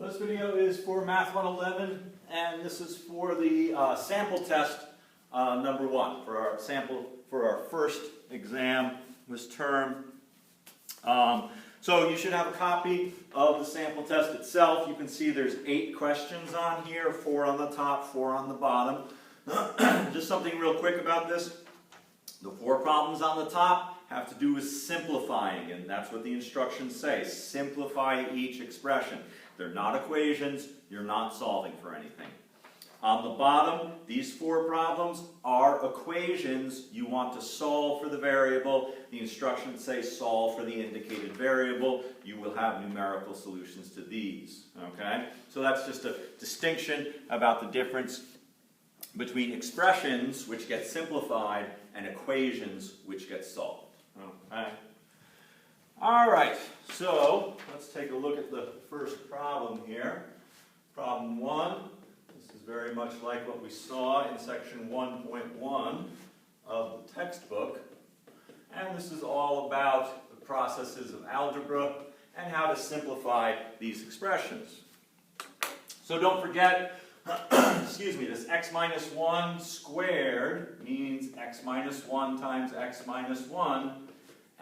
This video is for Math 111, and this is for the sample test number 1 for our sample for our first exam this term. So you should have a copy of the sample test itself. You can see there's 8 questions on here, 4 on the top, 4 on the bottom. Just something real quick about this. The 4 problems on the top have to do with simplifying, and that's what the instructions say. Simplify each expression. They're not equations. You're not solving for anything. On the bottom, these 4 problems are equations. You want to solve for the variable. The instructions say solve for the indicated variable. You will have numerical solutions to these. Okay? So that's just a distinction about the difference between expressions, which get simplified, and equations, which get solved. Okay? All right, so let's take a look at the first problem here. Problem 1. This is very much like what we saw in section 1.1 of the textbook. And this is all about the processes of algebra and how to simplify these expressions. So don't forget, excuse me, this x minus 1 squared means x minus 1 times x minus 1.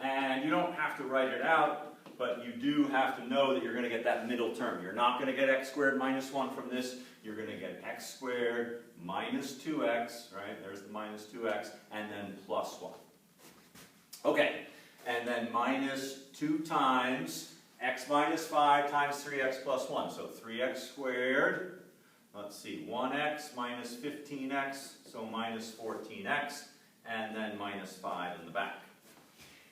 And you don't have to write it out, but you do have to know that you're going to get that middle term. You're not going to get x squared minus 1 from this. You're going to get x squared minus 2x, right? There's the minus 2x, and then plus 1. Okay, and then minus 2 times x minus 5 times 3x plus 1. So 3x squared, let's see, 1x minus 15x, so minus 14x, and then minus 5 in the back.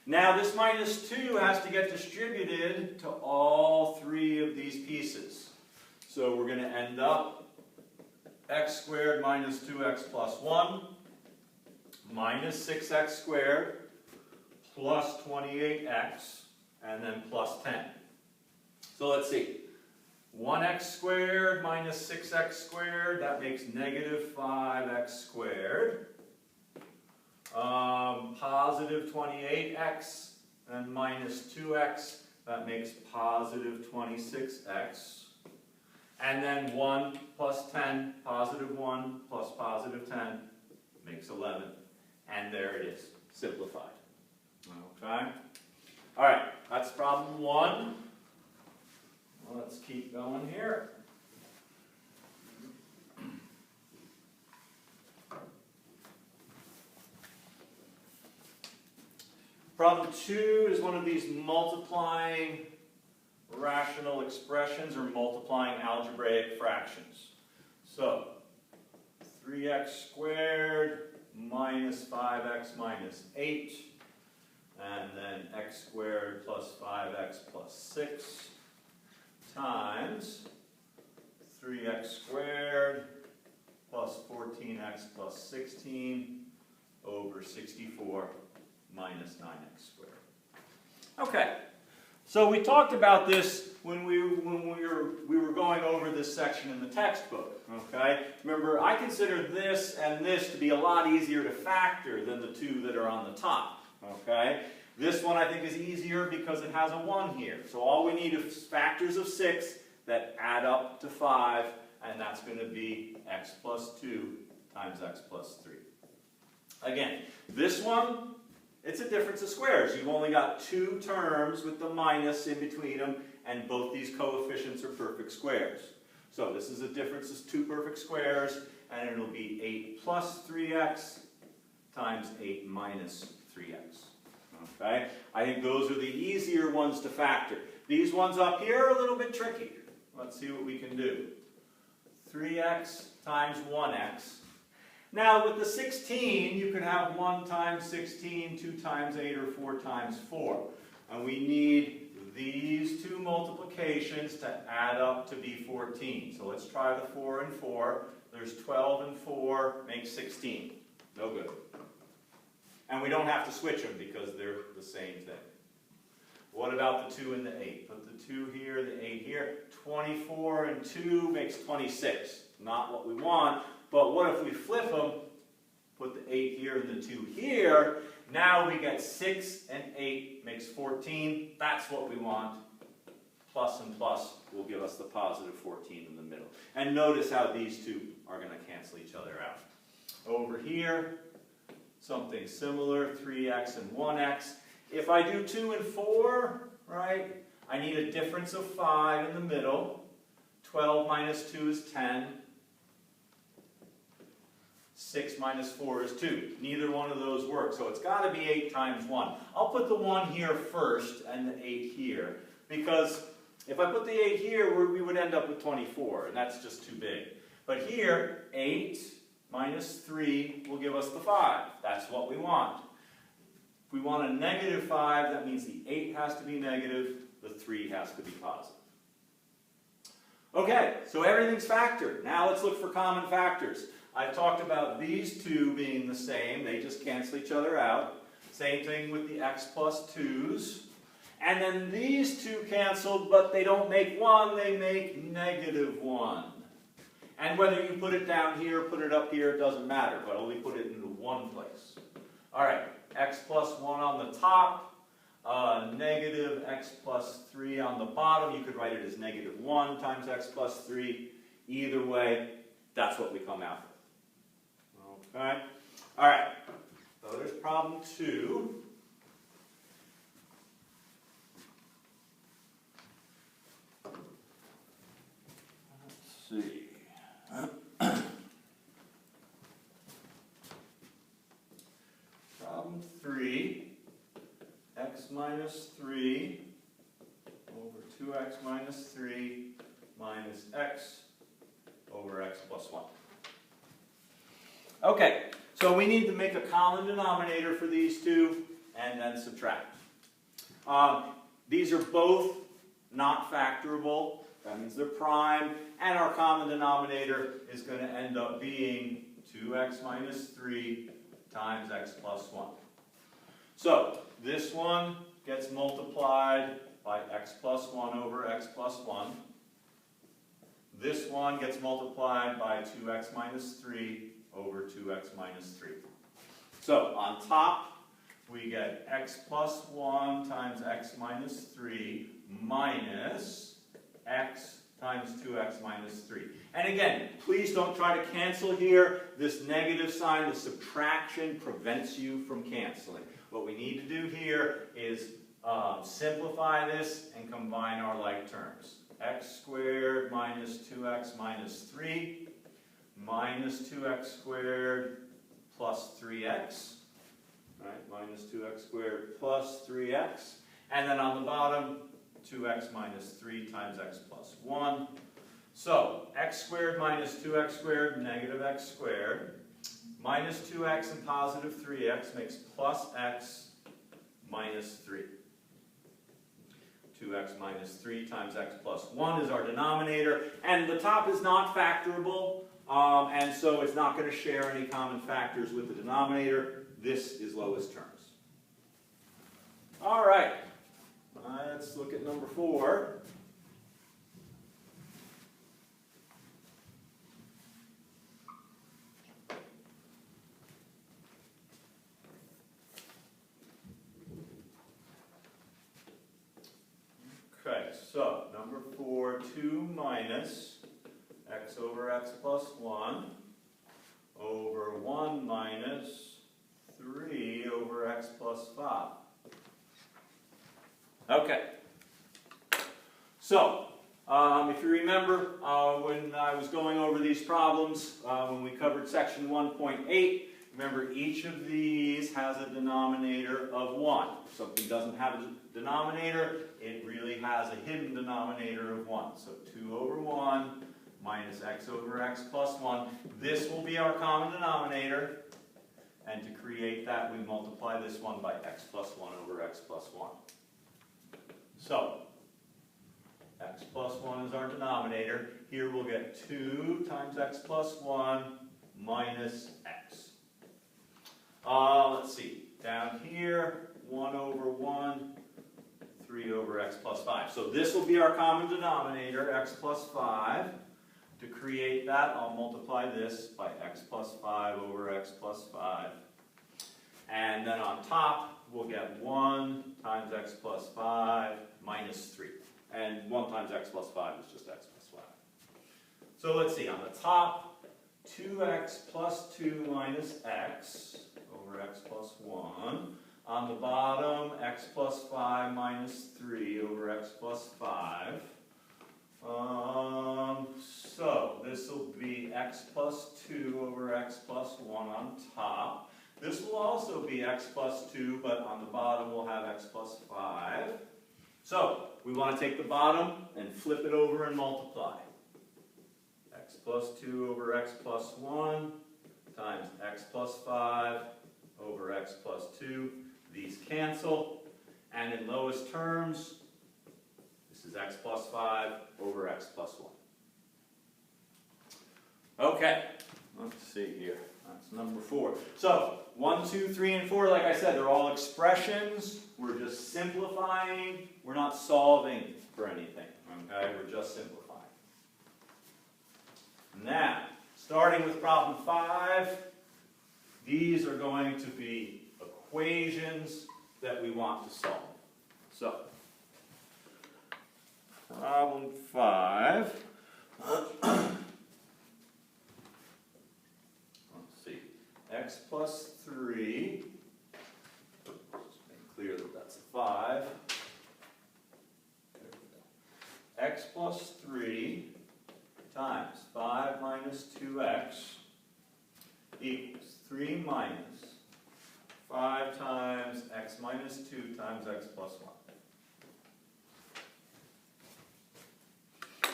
Now this minus 2 has to get distributed to all 3 of these pieces. So we're going to end up x squared minus 2x plus 1 minus 6x squared plus 28x and then plus 10. So let's see. 1x squared minus 6x squared, that makes negative 5x squared. Positive 28x and minus 2x, that makes positive 26x. And then 1 plus 10, positive 1 plus positive 10 makes 11. And there it is, simplified. Okay? All right, that's problem 1. Let's keep going here. Problem 2 is one of these multiplying rational expressions or multiplying algebraic fractions. So 3x squared minus 5x minus 8, and then x squared plus 5x plus 6 times 3x squared plus 14x plus 16 over 64 minus 9x squared. Okay, so we talked about this when we were going over this section in the textbook. Okay, remember I consider this and this to be a lot easier to factor than the 2 that are on the top. Okay, this one I think is easier because it has a 1 here. So all we need is factors of 6 that add up to 5, and that's going to be x plus 2 times x plus 3. Again, this one, it's a difference of squares. You've only got 2 terms with the minus in between them, and both these coefficients are perfect squares. So this is a difference of 2 perfect squares, and it'll be 8 plus 3x times 8 minus 3x. Okay? I think those are the easier ones to factor. These ones up here are a little bit tricky. Let's see what we can do. 3x times 1x. Now with the 16, you can have 1 times 16, 2 times 8, or 4 times 4. And we need these 2 multiplications to add up to be 14. So let's try the 4 and 4. There's 12 and 4 makes 16. No good. And we don't have to switch them because they're the same thing. What about the 2 and the 8? Put the 2 here, the 8 here. 24 and 2 makes 26. Not what we want. But what if we flip them, put the 8 here and the 2 here, now we get 6 and 8 makes 14. That's what we want. plus and plus will give us the positive 14 in the middle. And notice how these two are going to cancel each other out. Over here, something similar, 3x and 1x. If I do 2 and 4, right, I need a difference of 5 in the middle. 12 minus 2 is 10. 6 minus 4 is 2. Neither one of those work, so it's got to be 8 times 1. I'll put the 1 here first and the 8 here, because if I put the 8 here, we would end up with 24, and that's just too big. But here, 8 minus 3 will give us the 5. That's what we want. If we want a negative 5, that means the 8 has to be negative, the 3 has to be positive. Okay, so everything's factored. Now let's look for common factors. I talked about these two being the same. They just cancel each other out. Same thing with the x plus 2's. And then these two cancel, but they don't make 1, they make negative 1. And whether you put it down here, put it up here, it doesn't matter, but only put it into one place. All right, x plus 1 on the top, negative x plus 3 on the bottom. You could write it as negative 1 times x plus 3. Either way, that's what we come out with. Okay? All right, so there's problem 2. Let's see. Problem 3, x minus 3 over 2x minus 3 minus x over x plus 1. Okay, so we need to make a common denominator for these two and then subtract. These are both not factorable. That means they're prime, and our common denominator is going to end up being 2x minus 3 times x plus 1. So this one gets multiplied by x plus 1 over x plus 1. This one gets multiplied by 2x minus 3 over 2x minus 3. So on top, we get x plus 1 times x minus 3 minus x times 2x minus 3. And again, please don't try to cancel here. This negative sign, the subtraction, prevents you from canceling. What we need to do here is simplify this and combine our like terms. X squared minus 2x minus 3 minus 2x squared plus 3x. Right, minus 2x squared plus 3x. And then on the bottom, 2x minus 3 times x plus 1. So, x squared minus 2x squared, negative x squared. Minus 2x and positive 3x makes plus x minus 3. 2x minus 3 times x plus 1 is our denominator. And the top is not factorable, and so it's not going to share any common factors with the denominator. This is lowest terms. All right. Let's look at number 4. Okay, so number 4, 2 minus x over x plus 1 over 1 minus 3 over x plus 5. Okay. So, if you remember when I was going over these problems, when we covered section 1.8, remember each of these has a denominator of 1. If something doesn't have a denominator, it really has a hidden denominator of 1. So 2 over 1 minus x over x plus 1. This will be our common denominator. And to create that, we multiply this one by x plus 1 over x plus 1. So, x plus 1 is our denominator. Here we'll get 2 times x plus 1 minus x. Let's see. Down here, 1 over 1, 3 over x plus 5. So this will be our common denominator, x plus 5. To create that, I'll multiply this by x plus 5 over x plus 5. And then on top, we'll get 1 times x plus 5 minus 3. and 1 times x plus 5 is just x plus 5. So let's see, on the top, 2x plus 2 minus x over x plus 1. On the bottom, x plus 5 minus 3 over x plus 5. So this will be x plus 2 over x plus 1 on top. This will also be x plus 2, but on the bottom we'll have x plus 5. So we want to take the bottom and flip it over and multiply. X plus 2 over x plus 1 times x plus 5 over x plus 2. These cancel. And in lowest terms, this is x plus 5 over x plus 1. Okay, let's see here. That's number 4. So 1, 2, 3, and 4, like I said, they're all expressions. We're just simplifying. We're not solving for anything. Okay, we're just simplifying. Now, starting with problem 5, these are going to be equations that we want to solve. So, problem 5. Let's see. X plus 3. Just make clear that that's a 5. X plus 3 times 5 minus 2x equals 3 minus 5 times x minus 2 times x plus 1.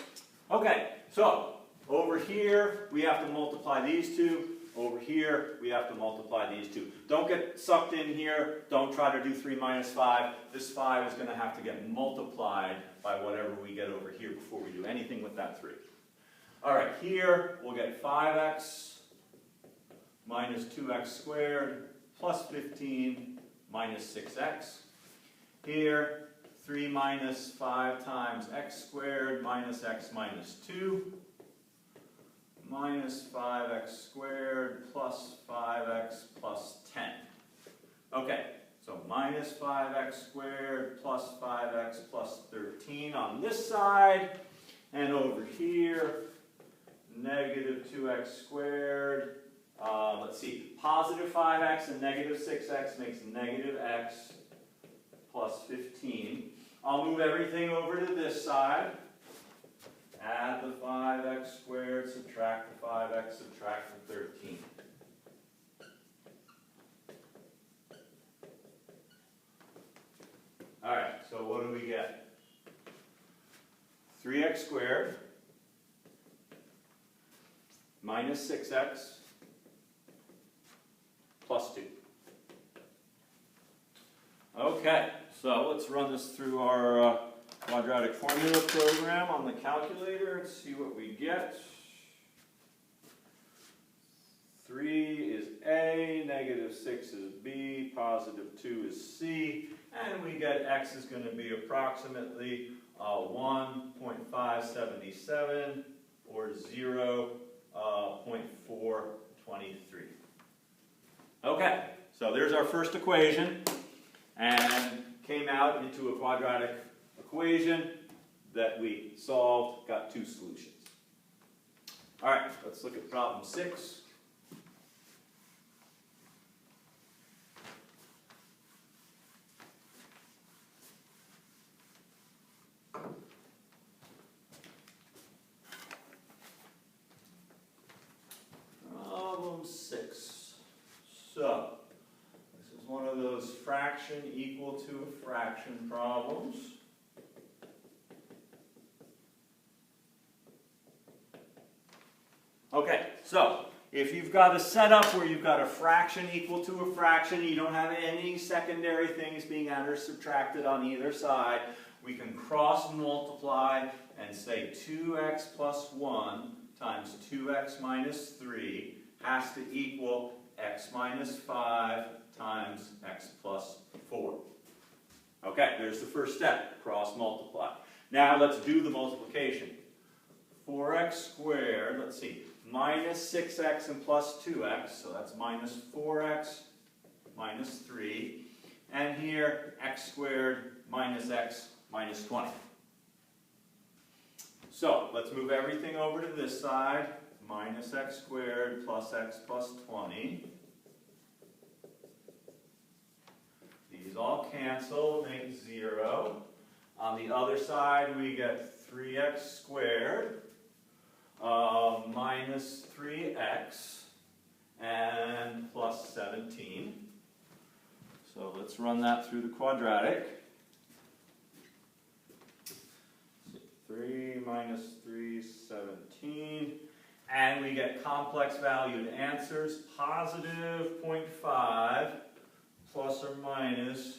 Okay, so over here we have to multiply these two. Over here we have to multiply these two. Don't get sucked in here. Don't try to do 3 minus 5. This 5 is going to have to get multiplied by whatever we get over here before we do anything with that 3. All right, here we'll get 5x minus 2x squared plus 15 minus 6x. Here, 3 minus 5 times x squared minus x minus 2 minus 5x squared plus 5x plus 10. Okay, so minus 5x squared plus 5x plus 13 on this side, and over here, negative 2x squared. Let's see, positive 5x and negative 6x makes negative x plus 15. I'll move everything over to this side. Add the 5x squared, subtract the 5x, subtract the 13. All right, so what do we get? 3x squared minus 6x plus 2. Okay, so let's run this through our quadratic formula program on the calculator and see what we get. 3 is A, negative 6 is B, positive 2 is C, and we get x is going to be approximately 1.577 or 0.423. Okay, so there's our first equation, and came out into a quadratic equation that we solved, got 2 solutions. All right, let's look at problem 6. Problem 6. So, this is one of those fraction equal to a fraction problems. Okay, so if you've got a setup where you've got a fraction equal to a fraction, you don't have any secondary things being added or subtracted on either side, we can cross multiply and say 2x plus 1 times 2x minus 3 has to equal x minus 5 times x plus 4. Okay, there's the first step, cross multiply. Now let's do the multiplication. 4x squared, let's see, minus 6x and plus 2x, so that's minus 4x minus 3. And here, x squared minus x minus 20. So let's move everything over to this side. Minus x squared plus x plus 20. These all cancel, make 0. On the other side, we get 3x squared minus 3x and plus 17. So let's run that through the quadratic. 3 minus 3, 17. And we get complex valued answers, positive 0.5 plus or minus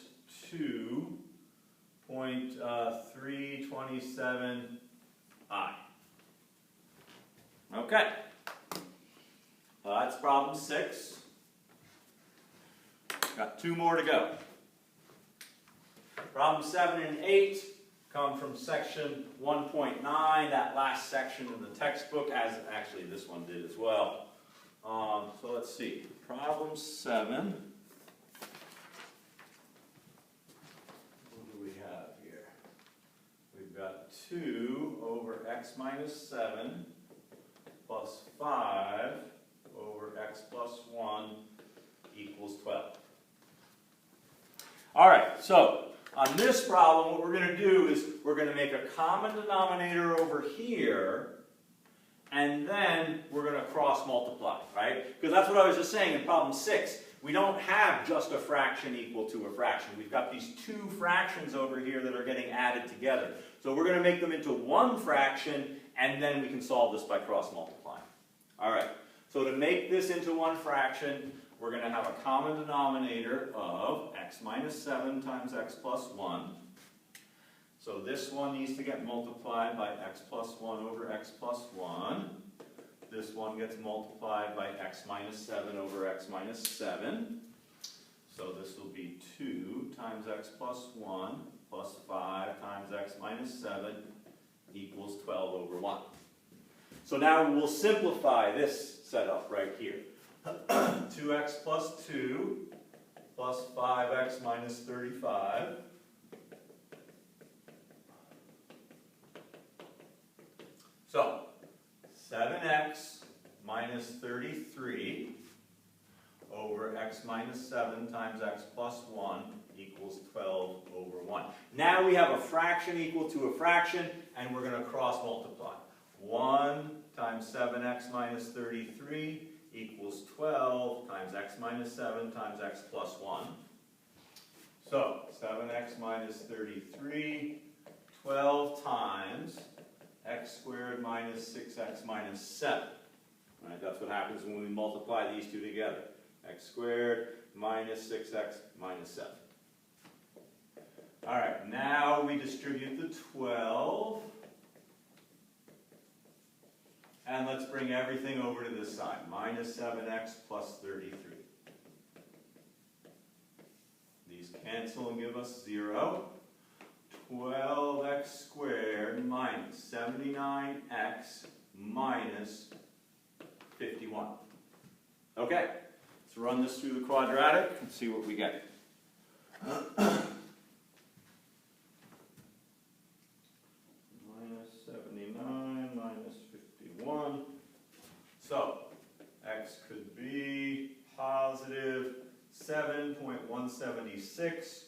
2.327i. Okay, that's problem 6. Got 2 more to go. Problem 7 and 8 come from section 1.9, that last section in the textbook, as actually this one did as well. So let's see, problem 7. What do we have here? We've got 2 over x minus 7 plus 5 over x plus 1 equals 12. All right, so on this problem, what we're going to do is we're going to make a common denominator over here, and then we're going to cross multiply, right? Because that's what I was just saying in problem 6. We don't have just a fraction equal to a fraction. We've got these 2 fractions over here that are getting added together. So we're going to make them into one fraction, and then we can solve this by cross multiplying. All right, so to make this into one fraction, we're going to have a common denominator of x minus 7 times x plus 1. So this one needs to get multiplied by x plus 1 over x plus 1. This one gets multiplied by x minus 7 over x minus 7. So this will be 2 times x plus 1 plus 5 times x minus 7 equals 12 over 1. So now we'll simplify this setup right here. 2x plus 2 plus 5x minus 35. So 7x minus 33 over x minus 7 times x plus 1 equals 12 over 1. Now we have a fraction equal to a fraction, and we're going to cross multiply. 1 times 7x minus 33 equals 12 times x minus 7 times x plus 1. So 7x minus 33, 12 times x squared minus 6x minus 7. Right, that's what happens when we multiply these two together. X squared minus 6x minus 7. All right, now we distribute the 12. And let's bring everything over to this side. Minus 7x plus 33. These cancel and give us 0. 12x squared minus 79x minus 51. Okay, let's run this through the quadratic and see what we get. Minus 79 minus 51. So, x could be positive 7.176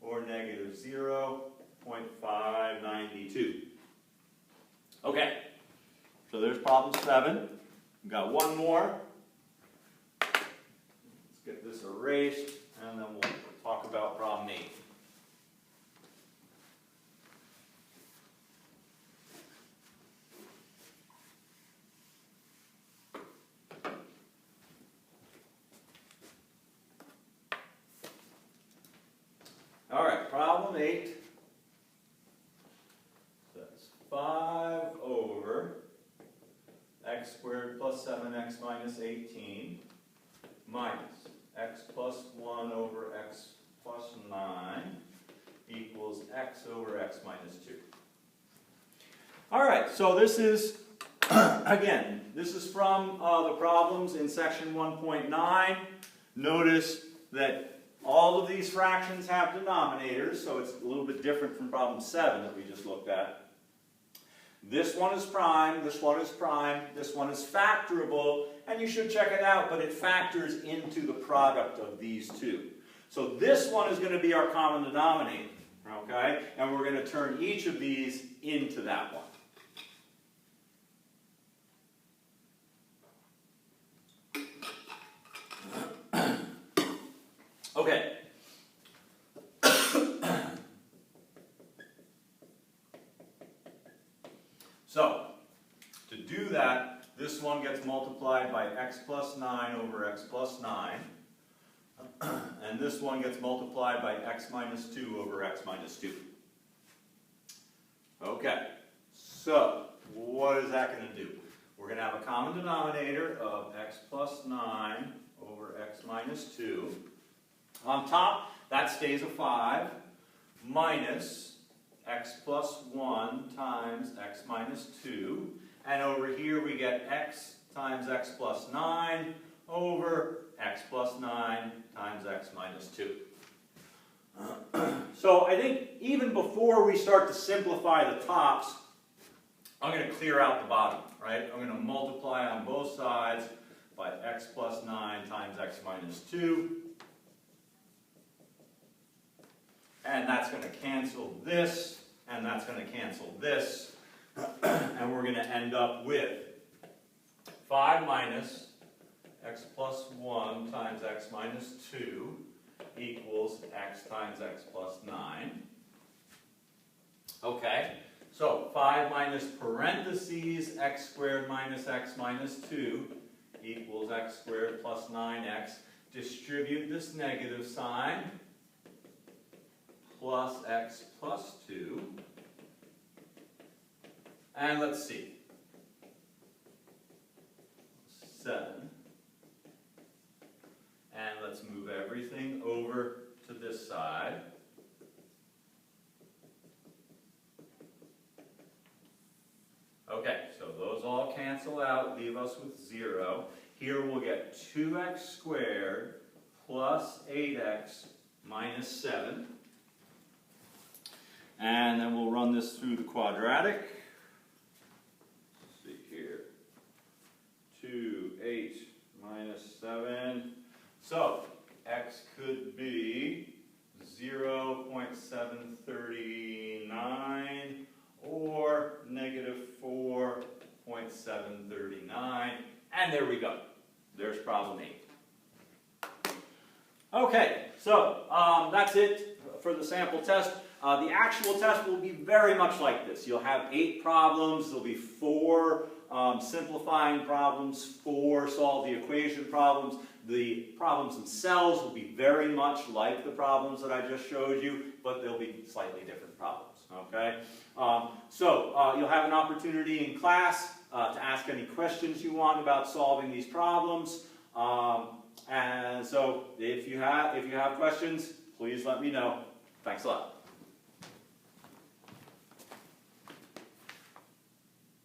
or negative 0.592. Okay, so there's problem 7. We've got one more. Let's get this erased, and then we'll talk about problem 8. All right, problem 8. That's 5 over x squared plus 7x minus 18 minus x plus 1 over x plus 9 equals x over x minus 2. All right, so this is, again, this is from the problems in section 1.9. Notice that all of these fractions have denominators, so it's a little bit different from problem 7 that we just looked at. This one is prime, this one is prime, this one is factorable, and you should check it out, but it factors into the product of these two. So this one is going to be our common denominator, okay? And we're going to turn each of these into that one. Okay. So, to do that, this one gets multiplied by x plus 9 over x plus 9. And this one gets multiplied by x minus 2 over x minus 2. Okay, so what is that going to do? We're going to have a common denominator of x plus 9 over x minus 2. On top, that stays a 5, minus x plus 1 times x minus 2. And over here we get x times x plus 9 over x plus 9 times x minus 2. So I think even before we start to simplify the tops, I'm going to clear out the bottom, right? I'm going to multiply on both sides by x plus 9 times x minus 2. And that's going to cancel this, and that's going to cancel this. And we're going to end up with 5 minus x plus 1 times x minus 2 equals x times x plus 9. Okay, so 5 minus parentheses x squared minus x minus 2 equals x squared plus 9x. Distribute this negative sign. Plus x plus 2. And let's see. 7. And let's move everything over to this side. Okay, so those all cancel out, leave us with 0. Here we'll get 2x squared plus 8x minus 7. And then we'll run this through the quadratic. Let's see here. 2, 8 minus 7. So, x could be 0.739 or negative 4.739. And there we go. There's problem 8. Okay, so that's it for the sample test. The actual test will be very much like this. You'll have 8 problems. There'll be 4 simplifying problems, 4 solve the equation problems. The problems themselves will be very much like the problems that I just showed you, but they'll be slightly different problems. Okay? You'll have an opportunity in class to ask any questions you want about solving these problems. And so if you have questions, please let me know. Thanks a lot.